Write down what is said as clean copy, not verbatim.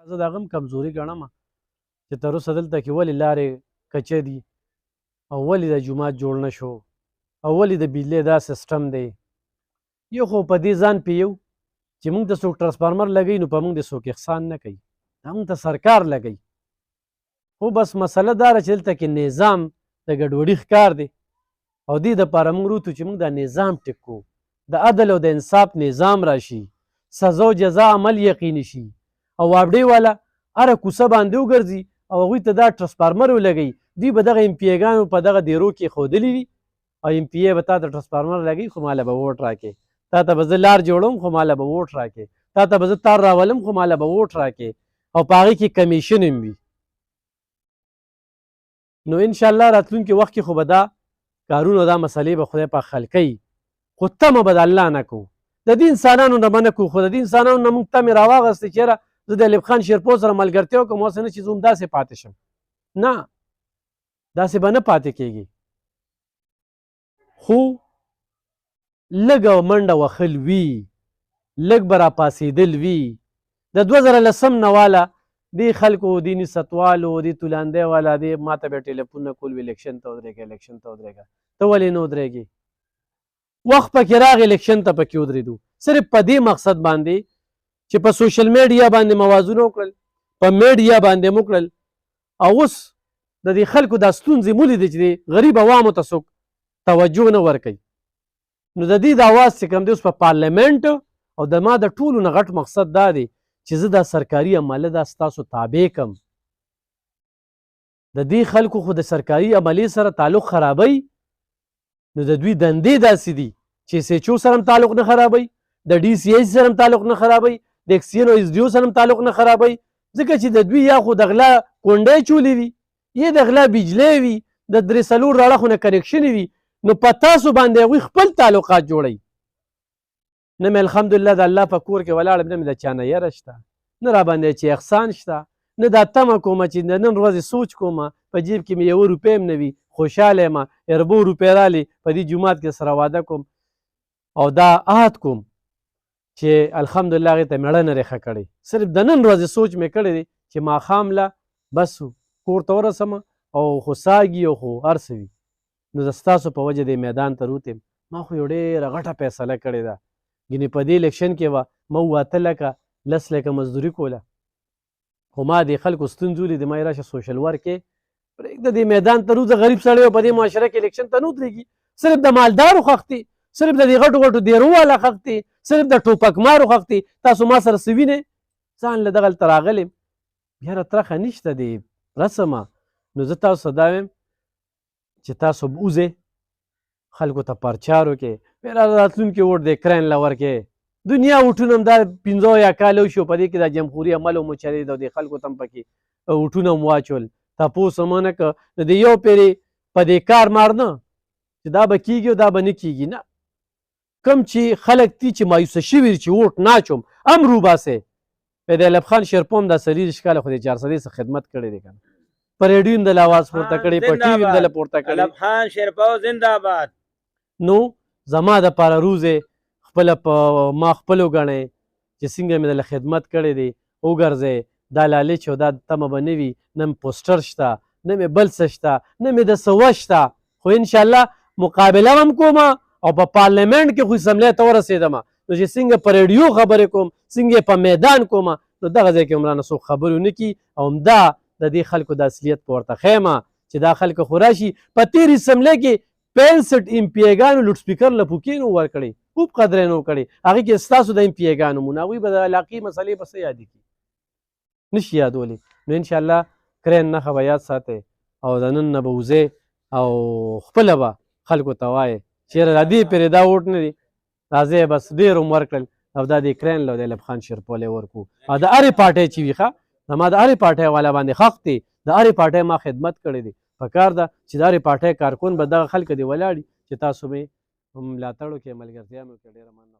زه د هغه هم کمزوري ګڼم چې تر اوسه دلته کې ولې لارې کچه دي او ولې د جومات جوړ نه شو او ولې د بجلۍ دا سیسټم دی. یو خو په دې ځان پوهیو چې موږ ته څوک ټرانسفارمر لګوي نو په موږ د څوک احسان نه کوي، دا موږ ته سرکار لګوي. خو بس مسله دا ده چې دلته کې نظام د ګډوډي ښکار دی او دې دپاره موږ روتو چې موږ دا نظام ټیک کړو، د عدل او د انصاف نظام راشي، سزا او جزا عمل یقیني شي او وابډې والا هره کوڅه باندې وګرځي او هغوی ته دا ټرانسفارمر ولګوي. دوی به دغه امپیګانو په دغه دیرو کې ښودلي وي او امپیې به تا ته ټرانسفارمر لګوي خو ماله به ووټ راکې، تا ته به زه لار جوړوم خو ماله به ووټ راکې، تا ته به زه تار راولم خو ماله به ووټ راکې او په هغې کې کمیشن هم وي. نو انشاءالله راتلونکي وخت کې خو به دا کارونه دا مسلې به خدای پاک حل کوي، خو تمه به د الله نه کوو، د دې انسانانو نه به نه کوو، خو د دې انسانانو نه موږ تمې راواغستې چې یاره زه د ایوب خان شیرپور سره ملګرتیا وکړم اوس نه چې زه همداسې پاتې شم. نه، داسې به نه پاتې کېږي، خو لږه منډه وهل وي، لږ به راپاڅېدل وي. د 2010 نه واله دې خلکو دې نسوتوالو دې تولاندۍ والا دې ما ته بیا ټلیفونونه کول وي الیکشن ته ودرېږه الیکشن ته ودرېږه. ته ولې نه ودرېږې؟ وخت پکې راغی الیکشن ته پکې ودرېدو صرف په دې مقصد باندې چې په سوشل میډیا باندې موازونه وکړل، په میډیا باندې مو کړل او اوس د دې خلکو دا ستونزې مو لیدې چې د غریب عوامو ته څوک توجه نه ورکوي. نو د دې د اواز چې کوم دی اوس په پارلیمنټ او د ما د ټولو نه غټ مقصد دا دی چې زه دا سرکاري عمله دا ستاسو تابع کم. د دې خلکو خو د سرکاري عملې سره تعلق خرابوي، نو د دوی دندې داسې دي چې SHO سره هم تعلق نه خرابوي، د DCI سره هم تعلق نه خرابوي، د XCN او SDO سره هم تعلق نه خرابوي، ځکه چې د دوی یا خو د غلا کونډۍ چولې وي یا د غلا بجلۍ وي، د 3-4 راړه خو نه کنیکشن وي، نو په تاسو باندې هغوی خپل تعلقات جوړوي. نه مې الحمدلله د الله په کور کې ولاړم، نه مې د چا نه یره شته، نه را باندې چې احسان شته، نه دا تمه کومه چې د نن ورځې سوچ کومه په جیب کې مې 1 روپۍ هم نه وي خوشحاله یم 2 روپۍ رالي په دې جومات کې سره واده کوم او دا عهد کوم چې الحمدلله هغې ته مېړه نه ریښه کړې، صرف د نن ورځې سوچ مې کړی دی چې ماښام له بس کور ته ورسمه او خو ساږي او خو هر څه وي. نو د ستاسو په وجه د میدان ته روتیم، ما خو یو ډېره غټه فیصله کړې ده، ګینې په دې الیکشن کې به ما 8 لکه 10 لکه مزدوري کوله، خو ما د خلکو ستونزې ولیدې، ما یې راشه سوشل ورک کې پرېږده دې میدان ته روځه، غریب سړی په دې معاشره کې الیکشن ته نه ودرېږي، صرف د مالدارو خښ دی، صرف د دې غټو غټو دیرو والا خښ دی، صرف د ټوپکمارو خښ دی. تاسو ما سره څه وینئ؟ ځان له دغلته راغلم، یاره ترخه نشته دی رسمه. نو زه تاسو ته دا وایم چې تاسو وځئ خلکو ته پرچار وکړئ، بیا راتلونکي ووټ دی کرین له ورکړئ. دنیا وټونه هم دا 15 یا کال وشو په دې کې دا جمهوري عمل هم وچلېد او د خلکو ته هم پکې وټونه هم واچول، تپوس هم ونه کړه. نو د یو پیرې په دې کار مار نه چې دا به کېږي او دا به نه کېږي، نه، کوم چې خلک دي چې مایوسه شوي چې ووټ ناچوم هم روباسئ. په د ایوب خان شیرپور هم دا 30 کاله خو د 400 څه خدمت کړی دی که نه، په ریډیو هم دله اواز پورته کړی، په ټي وي هم دله پورته کړی. ایوب خان شیرپور زنده باد. نو زما دپاره روزې خپله په ما خپل وګڼئ چې څنګه مې دله خدمت کړی دی، وګرځئ. دا لالچ او دا تمه به نه وي، نه مې پوسټر شته، نه مې بل څه شته، نه مې د څه وه شته، خو انشاءالله مقابله هم کومه او په پارلیمنټ کې خو اسمبلۍ ته ورسېدمه، نو چې څنګه په ریډیو خبرې کوم، څنګه په میدان کومه، نو دغه ځای کې هم رانه څوک خبرې ونه کړي. او همدا د دې خلکو د اصلیت په ورته ښیمه چې دا خلکو خو راشي په تېر اسمبلۍ کې 65 امپیګانو لوډ سپیکر له پوکې نه ورکړی، خوب قدرې نه وکړی، هغې کې ستاسو د امپیګانو مونه، هغوی به د علاقې مسلې به څه یادې کړي، نشي یادولی. نو انشاءالله کرین نښه به یاد ساتئ او د نن نه به وځئ او خپله به خلکو ته وایئ چې یاره د دې پرې دا ووټ نه دي، راځئ بس ډېر هم ورکړل او دا د کرین له د ایوب خان شیرپور ورکړو. او د هرې پارټۍ چې وي ښه، زما د هرې پارټۍ والا باندې حق دی، د هرې پارټۍ ما خدمت کړی دی، پکار ده چې د هرې پارټۍ کارکون به دغه خلک دې ولاړي چې تاسو مې ملاتړ وکړئ، ملګرتیا مې وکړئ. ډېره مننه.